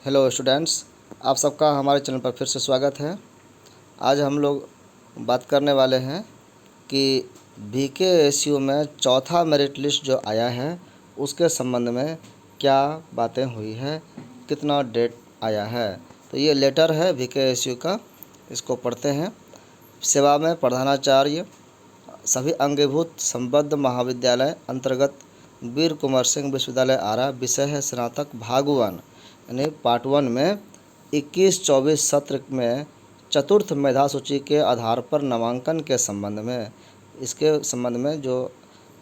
Hello students, आप सबका हमारे चैनल पर फिर से स्वागत है। आज हम लोग बात करने वाले हैं कि VKSU में चौथा मेरिट लिस्ट जो आया है उसके संबंध में क्या बातें हुई है, कितना डेट आया है। तो ये लेटर है VKSU का, इसको पढ़ते हैं। सेवा में प्रधानाचार्य सभी अंगीभूत संबद्ध महाविद्यालय अंतर्गत वीर कुंवर सिंह विश्वविद्यालय आरा। विषय है स्नातक भाग 1 यानी पार्ट 1 में 21-24 सत्र में चतुर्थ मेधा सूची के आधार पर नामांकन के संबंध में, इसके संबंध में जो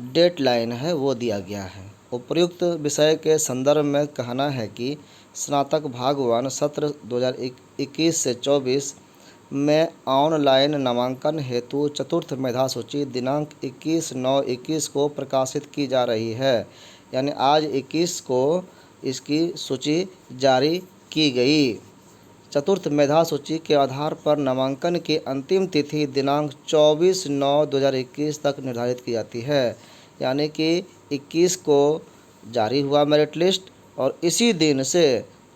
डेट लाइन है वो दिया गया है। उपर्युक्त विषय के संदर्भ में कहना है कि स्नातक भाग 1 सत्र 2021 से 24 में ऑनलाइन नामांकन हेतु चतुर्थ मेधा सूची दिनांक 21/9/21 को प्रकाशित की जा रही है। यानी आज 21 को इसकी सूची जारी की गई। चतुर्थ मेधा सूची के आधार पर नामांकन की अंतिम तिथि दिनांक 24/9/2021 तक निर्धारित की जाती है। यानी कि 21 को जारी हुआ मेरिट लिस्ट और इसी दिन से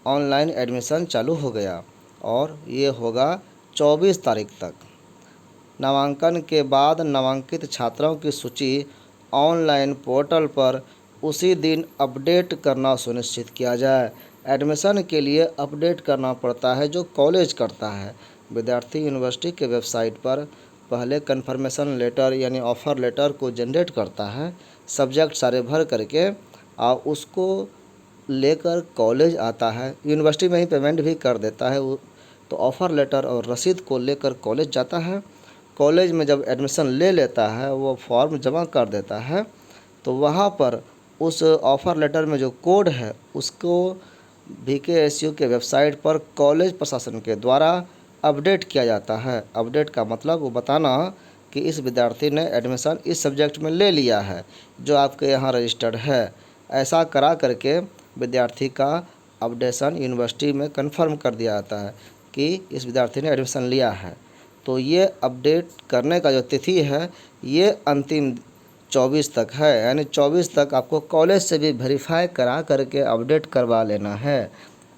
ऑनलाइन एडमिशन चालू हो गया और ये होगा 24 तारीख तक। नामांकन के बाद नामांकित छात्रों की सूची ऑनलाइन पोर्टल पर उसी दिन अपडेट करना सुनिश्चित किया जाए। एडमिशन के लिए अपडेट करना पड़ता है जो कॉलेज करता है। विद्यार्थी यूनिवर्सिटी के वेबसाइट पर पहले कन्फर्मेशन लेटर यानी ऑफ़र लेटर को जनरेट करता है, सब्जेक्ट सारे भर करके, और उसको लेकर कॉलेज आता है। यूनिवर्सिटी में ही पेमेंट भी कर देता है। तो ऑफ़र लेटर और रसीद को लेकर कॉलेज जाता है। कॉलेज में जब एडमिशन ले लेता है, वो फॉर्म जमा कर देता है, तो वहाँ पर उस ऑफ़र लेटर में जो कोड है उसको VKSU के वेबसाइट पर कॉलेज प्रशासन के द्वारा अपडेट किया जाता है। अपडेट का मतलब वो बताना कि इस विद्यार्थी ने एडमिशन इस सब्जेक्ट में ले लिया है जो आपके यहाँ रजिस्टर्ड है। ऐसा करा करके विद्यार्थी का अपडेशन यूनिवर्सिटी में कंफर्म कर दिया जाता है कि इस विद्यार्थी ने एडमिशन लिया है। तो ये अपडेट करने का जो तिथि है ये अंतिम 24 तक है। यानी 24 तक आपको कॉलेज से भी वेरीफाई करा करके अपडेट करवा लेना है।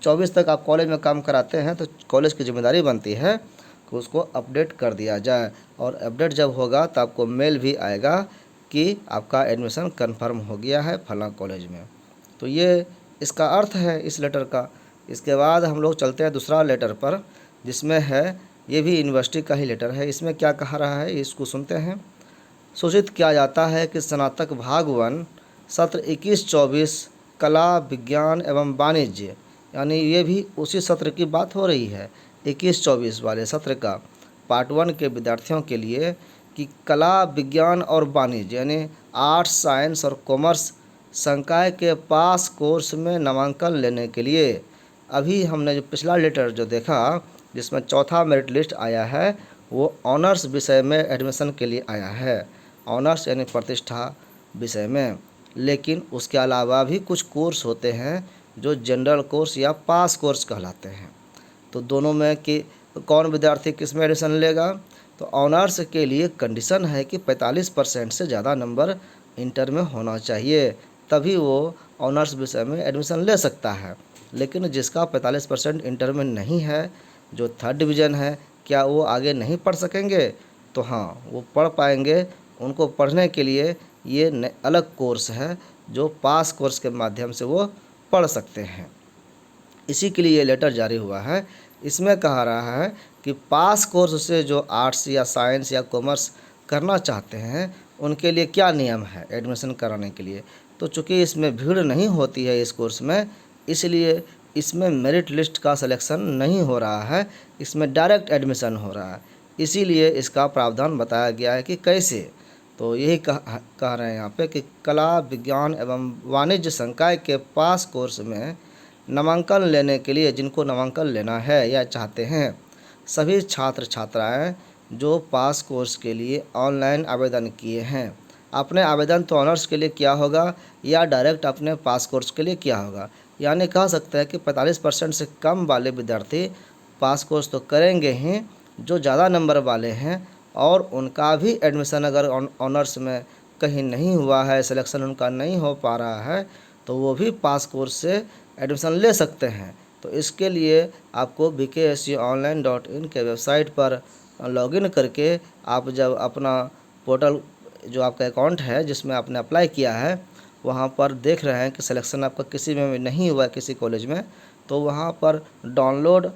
24 तक आप कॉलेज में काम कराते हैं तो कॉलेज की जिम्मेदारी बनती है कि उसको अपडेट कर दिया जाए, और अपडेट जब होगा तो आपको मेल भी आएगा कि आपका एडमिशन कंफर्म हो गया है फलां कॉलेज में। तो ये इसका अर्थ है इस लेटर का। इसके बाद हम लोग चलते हैं दूसरा लेटर पर, जिसमें है, ये भी यूनिवर्सिटी का ही लेटर है। इसमें क्या कहा रहा है इसको सुनते हैं। सूचित किया जाता है कि स्नातक भाग 1 सत्र 21-24 कला विज्ञान एवं वाणिज्य, यानी ये भी उसी सत्र की बात हो रही है 21-24 वाले सत्र का, पार्ट 1 के विद्यार्थियों के लिए कि कला विज्ञान और वाणिज्य यानी आर्ट्स साइंस और कॉमर्स संकाय के पास कोर्स में नामांकन लेने के लिए, अभी हमने जो पिछला लेटर जो देखा जिसमें चौथा मेरिट लिस्ट आया है वो ऑनर्स विषय में एडमिशन के लिए आया है। ऑनर्स यानी प्रतिष्ठा विषय में। लेकिन उसके अलावा भी कुछ कोर्स होते हैं जो जनरल कोर्स या पास कोर्स कहलाते हैं। तो दोनों में कि कौन विद्यार्थी किस में एडमिशन लेगा, तो ऑनर्स के लिए कंडीशन है कि 45% से ज़्यादा नंबर इंटर में होना चाहिए, तभी वो ऑनर्स विषय में एडमिशन ले सकता है। लेकिन जिसका 45% इंटर में नहीं है, जो 3rd डिवीज़न है, क्या वो आगे नहीं पढ़ सकेंगे? तो हाँ, वो पढ़ पाएंगे। उनको पढ़ने के लिए ये अलग कोर्स है जो पास कोर्स के माध्यम से वो पढ़ सकते हैं। इसी के लिए ये लेटर जारी हुआ है। इसमें कहा रहा है कि पास कोर्स से जो आर्ट्स या साइंस या कॉमर्स करना चाहते हैं उनके लिए क्या नियम है एडमिशन कराने के लिए। तो चूँकि इसमें भीड़ नहीं होती है इस कोर्स में, इसलिए इसमें मेरिट लिस्ट का सिलेक्शन नहीं हो रहा है, इसमें डायरेक्ट एडमिशन हो रहा है। इसीलिए इसका प्रावधान बताया गया है कि कैसे। तो यही कह रहे हैं यहाँ पे कि कला विज्ञान एवं वाणिज्य संकाय के पास कोर्स में नामांकन लेने के लिए, जिनको नामांकन लेना है या चाहते हैं, सभी छात्र छात्राएं जो पास कोर्स के लिए ऑनलाइन आवेदन किए हैं, आपने आवेदन तो ऑनर्स के लिए किया होगा या डायरेक्ट अपने पास कोर्स के लिए किया होगा। यानी कह सकते हैं कि 45% से कम वाले विद्यार्थी पास कोर्स तो करेंगे ही, जो ज़्यादा नंबर वाले हैं और उनका भी एडमिशन अगर ऑनर्स में कहीं नहीं हुआ है, सिलेक्शन उनका नहीं हो पा रहा है, तो वो भी पास कोर्स से एडमिशन ले सकते हैं। तो इसके लिए आपको bksconline.in के वेबसाइट पर लॉगिन करके आप जब अपना पोर्टल जो आपका अकाउंट है जिसमें आपने अप्लाई किया है वहाँ पर देख रहे हैं कि सिलेक्शन आपका किसी में नहीं हुआ है किसी कॉलेज में, तो वहाँ पर डाउनलोड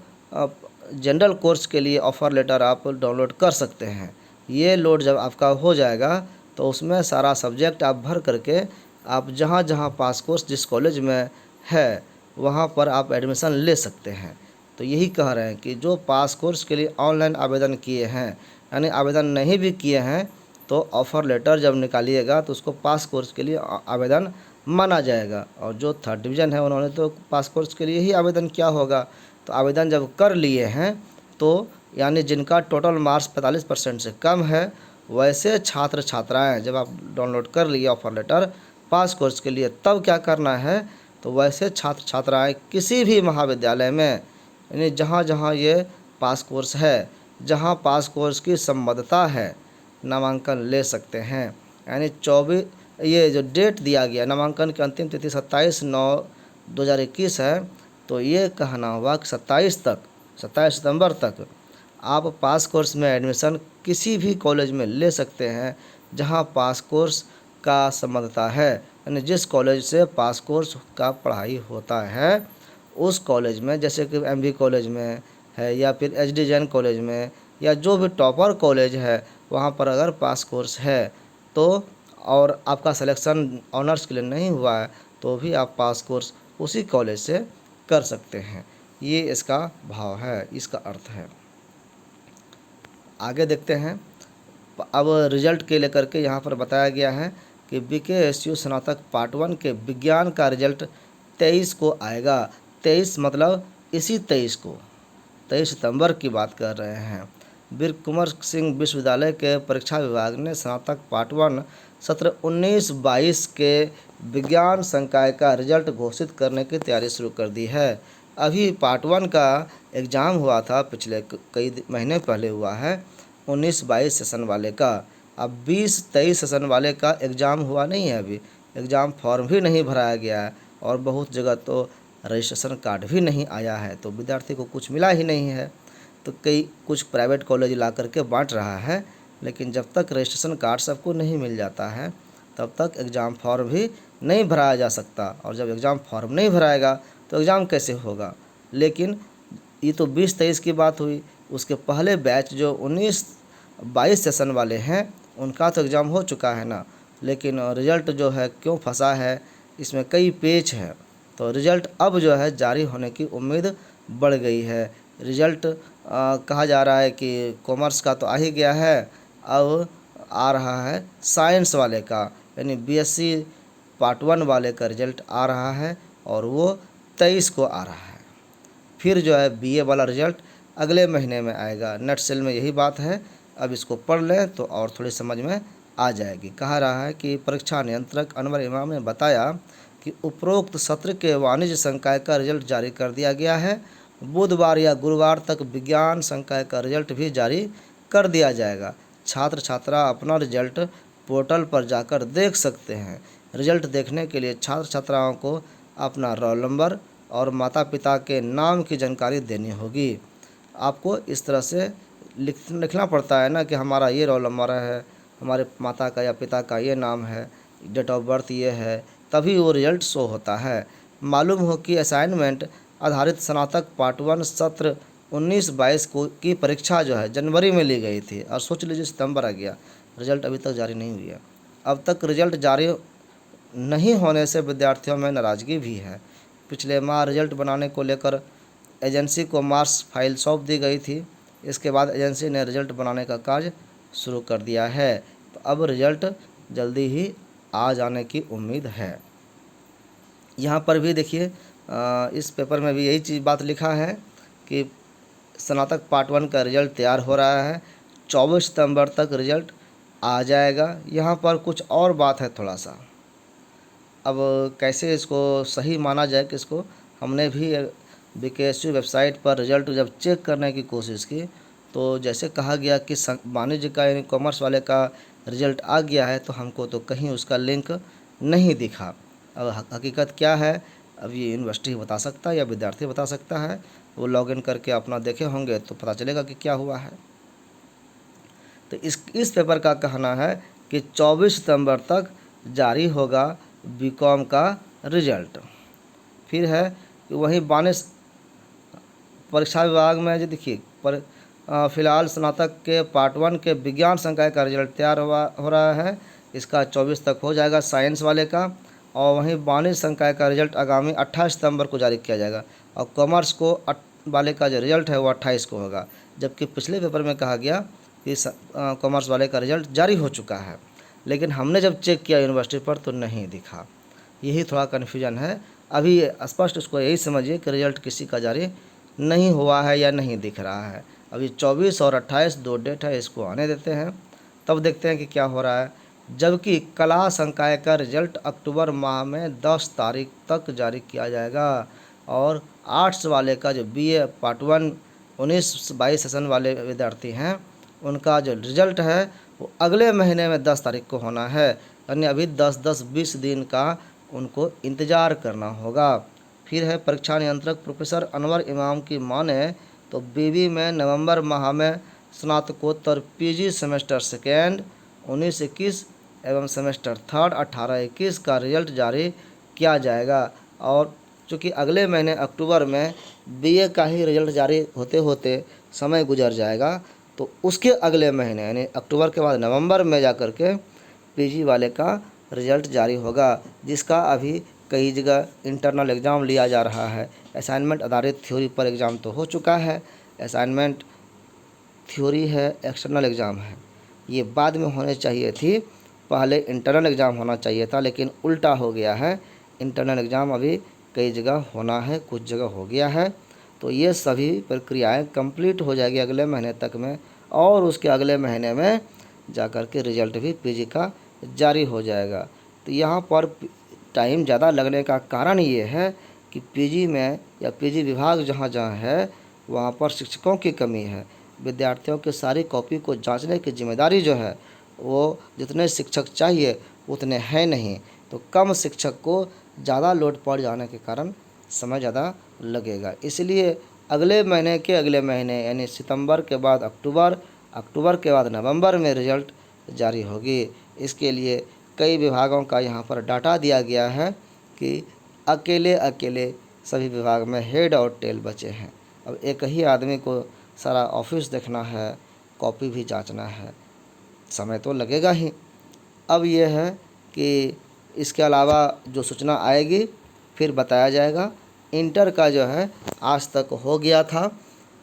जनरल कोर्स के लिए ऑफ़र लेटर आप डाउनलोड कर सकते हैं। ये लोड जब आपका हो जाएगा तो उसमें सारा सब्जेक्ट आप भर करके आप जहाँ जहाँ पास कोर्स जिस कॉलेज में है वहाँ पर आप एडमिशन ले सकते हैं। तो यही कह रहे हैं कि जो पास कोर्स के लिए ऑनलाइन आवेदन किए हैं, यानी आवेदन नहीं भी किए हैं, तो ऑफ़र लेटर जब निकालिएगा तो उसको पास कोर्स के लिए आवेदन माना जाएगा। और जो थर्ड डिवीज़न है उन्होंने तो पास कोर्स के लिए ही आवेदन किया होगा। तो आवेदन जब कर लिए हैं तो यानी जिनका टोटल मार्क्स 45% से कम है वैसे छात्र छात्राएं जब आप डाउनलोड कर लिए ऑफ़र लेटर पास कोर्स के लिए, तब क्या करना है, तो वैसे छात्र छात्राएं किसी भी महाविद्यालय में यानी जहाँ जहाँ ये पास कोर्स है, जहाँ पास कोर्स की संबद्धता है, नामांकन ले सकते हैं। यानी 24 ये जो डेट दिया गया नामांकन की अंतिम तिथि 27/9/2021 है, तो ये कहना हुआ कि 27 सितंबर तक आप पास कोर्स में एडमिशन किसी भी कॉलेज में ले सकते हैं जहां पास कोर्स का संबद्धता है, यानी जिस कॉलेज से पास कोर्स का पढ़ाई होता है उस कॉलेज में, जैसे कि एमबी कॉलेज में है या फिर एचडी जैन कॉलेज में या जो भी टॉपर कॉलेज है वहाँ पर अगर पास कोर्स है तो और आपका सिलेक्शन ऑनर्स के लिए नहीं हुआ है तो भी आप पास कोर्स उसी कॉलेज से कर सकते हैं। ये इसका भाव है, इसका अर्थ है। आगे देखते हैं। अब रिजल्ट के लेकर के यहाँ पर बताया गया है कि बीकेएसयू स्नातक पार्ट 1 के विज्ञान का रिजल्ट 23 को आएगा। 23 मतलब इसी 23 सितंबर की बात कर रहे हैं। वीर कुंवर सिंह विश्वविद्यालय के परीक्षा विभाग ने स्नातक पार्ट 1 सत्र 19-22 के विज्ञान संकाय का रिजल्ट घोषित करने की तैयारी शुरू कर दी है। अभी पार्ट 1 का एग्ज़ाम हुआ था, पिछले कई महीने पहले हुआ है 19-22 सेशन वाले का। अब 20-23 सेशन वाले का एग्ज़ाम हुआ नहीं है, अभी एग्ज़ाम फॉर्म भी नहीं भराया गया है और बहुत जगह तो रजिस्ट्रेशन कार्ड भी नहीं आया है, तो विद्यार्थी को कुछ मिला ही नहीं है। तो कुछ प्राइवेट कॉलेज ला करके बांट रहा है, लेकिन जब तक रजिस्ट्रेशन कार्ड सबको नहीं मिल जाता है तब तक एग्ज़ाम फॉर्म भी नहीं भराया जा सकता, और जब एग्ज़ाम फॉर्म नहीं भराएगा तो एग्ज़ाम कैसे होगा। लेकिन ये तो 20-23 की बात हुई, उसके पहले बैच जो 19-22 सेशन वाले हैं उनका तो एग्ज़ाम हो चुका है ना, लेकिन रिज़ल्ट जो है क्यों फंसा है, इसमें कई पेच है। तो रिज़ल्ट अब जो है जारी होने की उम्मीद बढ़ गई है। रिज़ल्ट कहा जा रहा है कि कॉमर्स का तो आ ही गया है, अब आ रहा है साइंस वाले का, यानी बीएससी पार्ट 1 वाले का रिज़ल्ट आ रहा है और वो 23 को आ रहा है। फिर जो है बीए वाला रिज़ल्ट अगले महीने में आएगा। नेट सेल में यही बात है, अब इसको पढ़ लें तो और थोड़ी समझ में आ जाएगी। कहा रहा है कि परीक्षा नियंत्रक अनवर इमाम ने बताया कि उपरोक्त सत्र के वाणिज्य संकाय का रिजल्ट जारी कर दिया गया है। बुधवार या गुरुवार तक विज्ञान संकाय का रिजल्ट भी जारी कर दिया जाएगा। छात्र छात्रा अपना रिजल्ट पोर्टल पर जाकर देख सकते हैं। रिजल्ट देखने के लिए छात्र छात्राओं को अपना रोल नंबर और माता पिता के नाम की जानकारी देनी होगी। आपको इस तरह से लिखना पड़ता है ना कि हमारा ये रोल नंबर है, हमारे माता का या पिता का ये नाम है, डेट ऑफ बर्थ ये है, तभी वो रिजल्ट शो होता है। मालूम हो कि असाइनमेंट आधारित स्नातक पार्ट 1 सत्र 19-22 को की परीक्षा जो है जनवरी में ली गई थी, और सोच लीजिए सितंबर आ गया, रिजल्ट अभी तक जारी नहीं हुई है। अब तक रिजल्ट जारी नहीं होने से विद्यार्थियों में नाराज़गी भी है। पिछले माह रिजल्ट बनाने को लेकर एजेंसी को मार्क्स फाइल सौंप दी गई थी। इसके बाद एजेंसी ने रिजल्ट बनाने का कार्य शुरू कर दिया है, तो अब रिजल्ट जल्दी ही आ जाने की उम्मीद है। यहाँ पर भी देखिए इस पेपर में भी यही बात लिखा है कि स्नातक पार्ट 1 का रिजल्ट तैयार हो रहा है, 24 सितंबर तक रिजल्ट आ जाएगा। यहाँ पर कुछ और बात है थोड़ा सा, अब कैसे इसको सही माना जाए कि इसको हमने भी बीकेएसयू वेबसाइट पर रिजल्ट जब चेक करने की कोशिश की तो जैसे कहा गया कि वाणिज्य का यानी कॉमर्स वाले का रिजल्ट आ गया है, तो हमको तो कहीं उसका लिंक नहीं दिखा। अब हकीकत क्या है अब ये यूनिवर्सिटी बता सकता है या विद्यार्थी बता सकता है। वो लॉगिन करके अपना देखे होंगे तो पता चलेगा कि क्या हुआ है। तो इस पेपर का कहना है कि 24 सितंबर तक जारी होगा बीकॉम का रिजल्ट। फिर है कि वहीं 22 परीक्षा विभाग में जो देखिए फिलहाल स्नातक के पार्ट 1 के विज्ञान संकाय का रिजल्ट तैयार हो रहा है। इसका 24 तक हो जाएगा साइंस वाले का। और वहीं वाणिज्य संकाय का रिजल्ट आगामी 28 सितंबर को जारी किया जाएगा। और कॉमर्स को वाले का जो रिजल्ट है वो 28 को होगा। जबकि पिछले पेपर में कहा गया कि कॉमर्स वाले का रिजल्ट जारी हो चुका है, लेकिन हमने जब चेक किया यूनिवर्सिटी पर तो नहीं दिखा। यही थोड़ा कन्फ्यूजन है। अभी स्पष्ट उसको यही समझिए कि रिजल्ट किसी का जारी नहीं हुआ है या नहीं दिख रहा है। अभी 24 और 28 दो डेट है, इसको आने देते हैं, तब देखते हैं कि क्या हो रहा है। जबकि कला संकाय का रिजल्ट अक्टूबर माह में 10 तारीख तक जारी किया जाएगा। और आर्ट्स वाले का जो बीए पार्ट 1 19-22 सेशन वाले विद्यार्थी हैं, उनका जो रिजल्ट है वो अगले महीने में 10 तारीख को होना है। यानी अभी 10-20 दिन का उनको इंतज़ार करना होगा। फिर है परीक्षा नियंत्रक प्रोफेसर अनवर इमाम की माने तो बीबी में नवंबर माह में स्नातकोत्तर पीजी सेमेस्टर सेकेंड 19-21 एवं सेमेस्टर थर्ड 18-21 का रिजल्ट जारी किया जाएगा। और चूँकि अगले महीने अक्टूबर में बीए का ही रिजल्ट जारी होते होते समय गुजर जाएगा, तो उसके अगले महीने यानी अक्टूबर के बाद नवंबर में जाकर के पीजी वाले का रिजल्ट जारी होगा, जिसका अभी कई जगह इंटरनल एग्ज़ाम लिया जा रहा है। असाइनमेंट आधारित थ्योरी पर एग्ज़ाम तो हो चुका है, असाइनमेंट थ्योरी है, एक्सटर्नल एग्ज़ाम है। ये बाद में होने चाहिए थी, पहले इंटरनल एग्ज़ाम होना चाहिए था, लेकिन उल्टा हो गया है। इंटरनल एग्ज़ाम अभी कई जगह होना है, कुछ जगह हो गया है। तो ये सभी प्रक्रियाएं कंप्लीट हो जाएगी अगले महीने तक में, और उसके अगले महीने में जाकर के रिजल्ट भी पीजी का जारी हो जाएगा। तो यहाँ पर टाइम ज़्यादा लगने का कारण ये है कि पीजी में या पीजी विभाग जहाँ जहाँ है वहाँ पर शिक्षकों की कमी है। विद्यार्थियों की सारी कॉपी को जांचने की जिम्मेदारी जो है वो जितने शिक्षक चाहिए उतने हैं नहीं, तो कम शिक्षक को ज़्यादा लोड पड़ जाने के कारण समय ज़्यादा लगेगा। इसलिए अगले महीने के अगले महीने यानी सितंबर के बाद अक्टूबर, अक्टूबर के बाद नवंबर में रिजल्ट जारी होगी। इसके लिए कई विभागों का यहाँ पर डाटा दिया गया है कि अकेले अकेले सभी विभाग में हेड और टेल बचे हैं। अब एक ही आदमी को सारा ऑफिस देखना है, कॉपी भी जांचना है, समय तो लगेगा ही। अब ये है कि इसके अलावा जो सूचना आएगी फिर बताया जाएगा। इंटर का जो है आज तक हो गया था,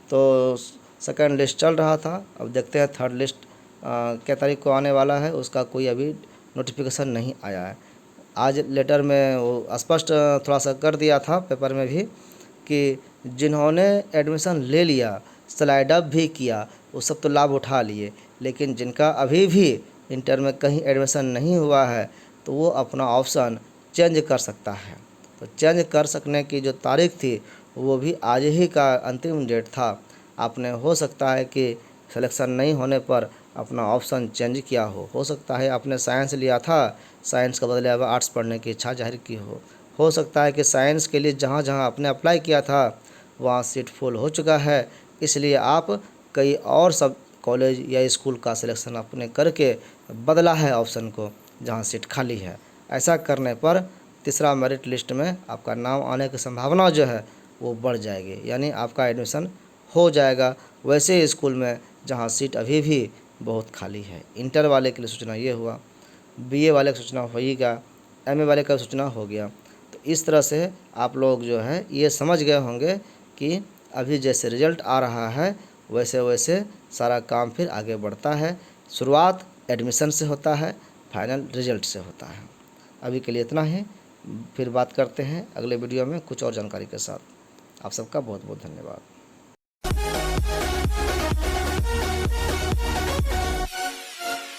तो सेकंड लिस्ट चल रहा था। अब देखते हैं थर्ड लिस्ट क्या तारीख को आने वाला है, उसका कोई अभी नोटिफिकेशन नहीं आया है। आज लेटर में वो स्पष्ट थोड़ा सा कर दिया था पेपर में भी कि जिन्होंने एडमिशन ले लिया, स्लाइड अप भी किया, वो सब तो लाभ उठा लिए, लेकिन जिनका अभी भी इंटर में कहीं एडमिशन नहीं हुआ है तो वो अपना ऑप्शन चेंज कर सकता है। तो चेंज कर सकने की जो तारीख थी वो भी आज ही का अंतिम डेट था। आपने हो सकता है कि सिलेक्शन नहीं होने पर अपना ऑप्शन चेंज किया हो सकता है आपने साइंस लिया था, साइंस के बदले अब आर्ट्स पढ़ने की इच्छा जाहिर की हो सकता है कि साइंस के लिए जहाँ जहाँ आपने अप्लाई किया था वहाँ सीट फुल हो चुका है, इसलिए आप कई और सब कॉलेज या स्कूल का सिलेक्शन अपने करके बदला है ऑप्शन को जहाँ सीट खाली है। ऐसा करने पर तीसरा मेरिट लिस्ट में आपका नाम आने की संभावना जो है वो बढ़ जाएगी, यानी आपका एडमिशन हो जाएगा वैसे स्कूल में जहाँ सीट अभी भी बहुत खाली है। इंटर वाले के लिए सूचना ये हुआ, बीए वाले की सूचना होगा, एमए वाले का सूचना हो गया। तो इस तरह से आप लोग जो है ये समझ गए होंगे कि अभी जैसे रिजल्ट आ रहा है वैसे वैसे सारा काम फिर आगे बढ़ता है। शुरुआत एडमिशन से होता है, फाइनल रिजल्ट से होता है। अभी के लिए इतना ही, फिर बात करते हैं अगले वीडियो में कुछ और जानकारी के साथ। आप सबका बहुत बहुत धन्यवाद।